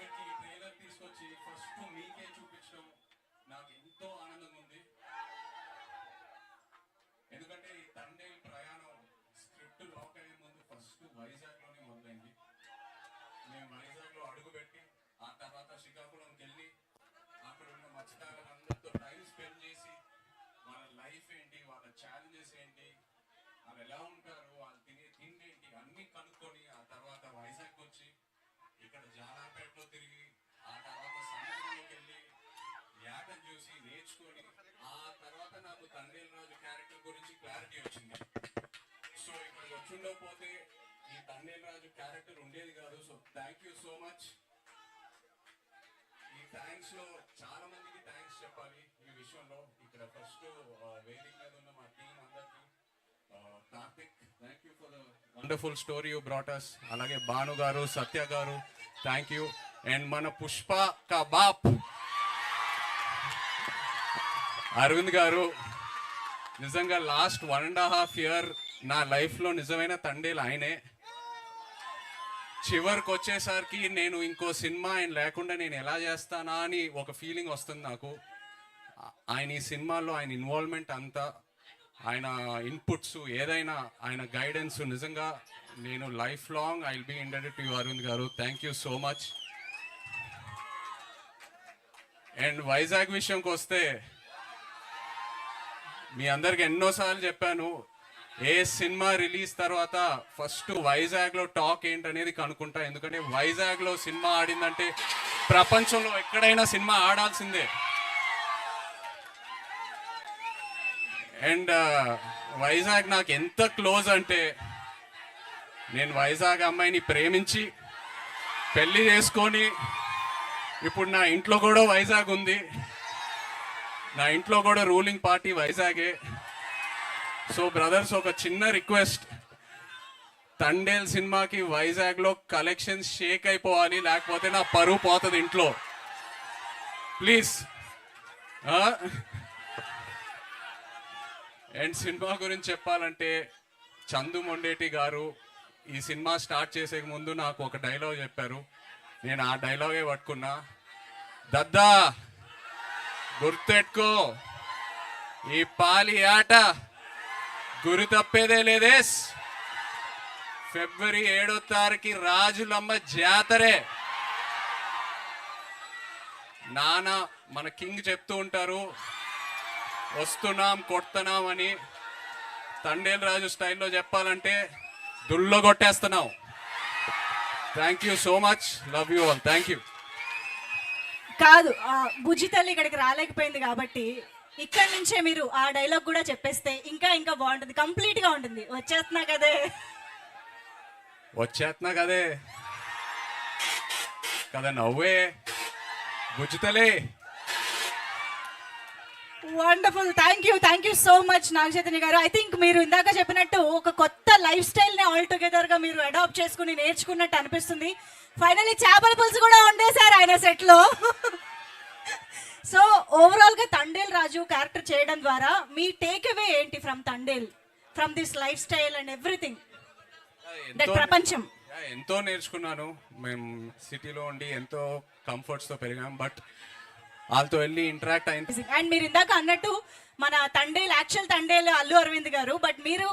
ఇక్కడికి ట్రైలర్ తీసుకొచ్చి ఫస్ట్ మీకే చూపించడం నాకు ఎంతో ఆనందంగా ఉంది. ఎందుకంటే ఈ తండేల్ ప్రయాణం స్క్రిప్ట్ లాక్ అయ్యే ముందు ఫస్ట్ వైజాగ్ లోనే మొదలైంది. మేము వైజాగ్ లో అడుగుపెట్టి ఆ తర్వాత శ్రీకాకుళంకి వెళ్ళి అక్కడ ఉన్న మత్స్యకారులందరితో టైం స్పెండ్ చేసి వాళ్ళ లైఫ్ ఏంటి, వాళ్ళ ఛాలెంజెస్ ఏంటి, వాళ్ళు ఎలా ఉంటారు, వాళ్ళు తినే తిండి ఏంటి అన్ని కనుక్కొని ఆ తర్వాత వైజాగ్ వచ్చి ఇక్కడ జానాపేటలో తిరిగి ఆ తర్వాత సముద్రంలోకి వెళ్ళి యాటను చూసి నేర్చుకొని ఆ తర్వాత నాకు తండేల్ రాజు క్యారెక్టర్ గురించి క్లారిటీ వచ్చింది. సో ఇక్కడికి వచ్చిండకపోతే ఈ తండేల్ రాజు క్యారెక్టర్ ఉండేది కాదు. So thank you so much. ఈ థ్యాంక్స్ లో చాలా మందికి థ్యాంక్స్ చెప్పాలి ఈ విషయంలో. ఇక్కడ ఫస్ట్ వేదిక మీద ఉన్న మా టీం అందరికి, Karthik, thank you for the wonderful story you brought us. అలాగే భాను గారు, సత్య గారు, థ్యాంక్ యూ. అండ్ మన పుష్ప కా బాప్ అరవింద్ గారు, నిజంగా లాస్ట్ 1.5 year నా లైఫ్లో నిజమైన తండేలు ఆయనే. చివరికి వచ్చేసరికి నేను ఇంకో సినిమా ఆయన లేకుండా నేను ఎలా చేస్తానా అని ఒక ఫీలింగ్ వస్తుంది నాకు. ఆయన ఈ సినిమాలో ఆయన ఇన్వాల్వ్మెంట్ అంతా, ఆయన ఇన్పుట్స్, ఏదైనా ఆయన గైడెన్స్, నిజంగా నేను life long I will be indebted to you Aravind garu. Thank you so much. And Vizag విషయంకి వస్తే మీ అందరికి ఎన్నోసార్లు చెప్పాను, ఏ సినిమా రిలీజ్ తర్వాత ఫస్ట్ వైజాగ్లో టాక్ ఏంటనేది కనుక్కుంటా. ఎందుకంటే వైజాగ్లో సినిమా ఆడిందంటే ప్రపంచంలో ఎక్కడైనా సినిమా ఆడాల్సిందే. అండ్ వైజాగ్ నాకు ఎంత క్లోజ్ అంటే, నేను వైజాగ్ అమ్మాయిని ప్రేమించి పెళ్లి చేసుకొని ఇప్పుడు నా ఇంట్లో కూడా వైజాగ్ ఉంది. నా ఇంట్లో కూడా రూలింగ్ పార్టీ వైజాగే. సో బ్రదర్స్, ఒక చిన్న రిక్వెస్ట్, తండేల్ సినిమాకి వైజాగ్లో కలెక్షన్స్ షేక్ అయిపోవాలి, లేకపోతే నా పరువు పోతుంది ఇంట్లో. ప్లీజ్. అండ్ సినిమా గురించి చెప్పాలంటే, చందు మొండేటి గారు ఈ సినిమా స్టార్ట్ చేసే ముందు నాకు ఒక డైలాగ్ చెప్పారు. నేను ఆ డైలాగే పట్టుకున్నా. దద్దా గుర్తెట్టుకో, ఈ పాలి ఆట గురి తప్పేదే లేదేస్. February 7 రాజులమ్మ జాతరే. నాన్న మన కింగ్ చెప్తూ ఉంటారు, వస్తున్నాం కొడుతున్నాం అని. తండేల్ రాజు స్టైల్లో చెప్పాలంటే దుల్లో కొట్టేస్తున్నాం. Thank you so much. Love you all. Thank you. కాదు, బుజ్జి తల్లి ఇక్కడికి రాలేకపోయింది కాబట్టి ఇక్కడి నుంచే మీరు ఆ డైలాగ్ కూడా చెప్పేస్తే ఇంకా ఇంకా బాగుంటుంది, కంప్లీట్ గా ఉంటుంది. వచ్చేస్తున్నా కదే కదా నవ్వే బుజ్జితలే. Wonderful. Thank you so much Naga Chaitanya garu. I think మీరు ఇందాక చెప్పినట్టు ఒక కొత్త లైఫ్ స్టైల్ ని ఆల్ టుగెదర్ గా మీరు అడాప్ట్ చేసుకుని నేర్చుకున్నట్టు అనిపిస్తుంది. ఫైనల్లీ చేపల పులుసు కూడా వండేశారు ఆయన సెట్ లో. సో ఓవరాల్ గా తండేల్ రాజు క్యారెక్టర్ చేయడం ద్వారా మీ టేక్ అవే ఏంటి from Thandel, from this life style and everything, that ప్రపంచం? ఎంతో నేర్చుకున్నాను. మేము సిటీలో ఉండి ఎంతో కంఫర్ట్స్ తో పెరిగాం, బట్ వాళ్ళతో వెళ్ళి ఇంటరాక్ట్ అయింది. అండ్ మీరు ఇందాక అన్నట్టు మన తండేల్, యాక్చువల్ తండేల్ అల్లు అరవింద్ గారు, బట్ మీరు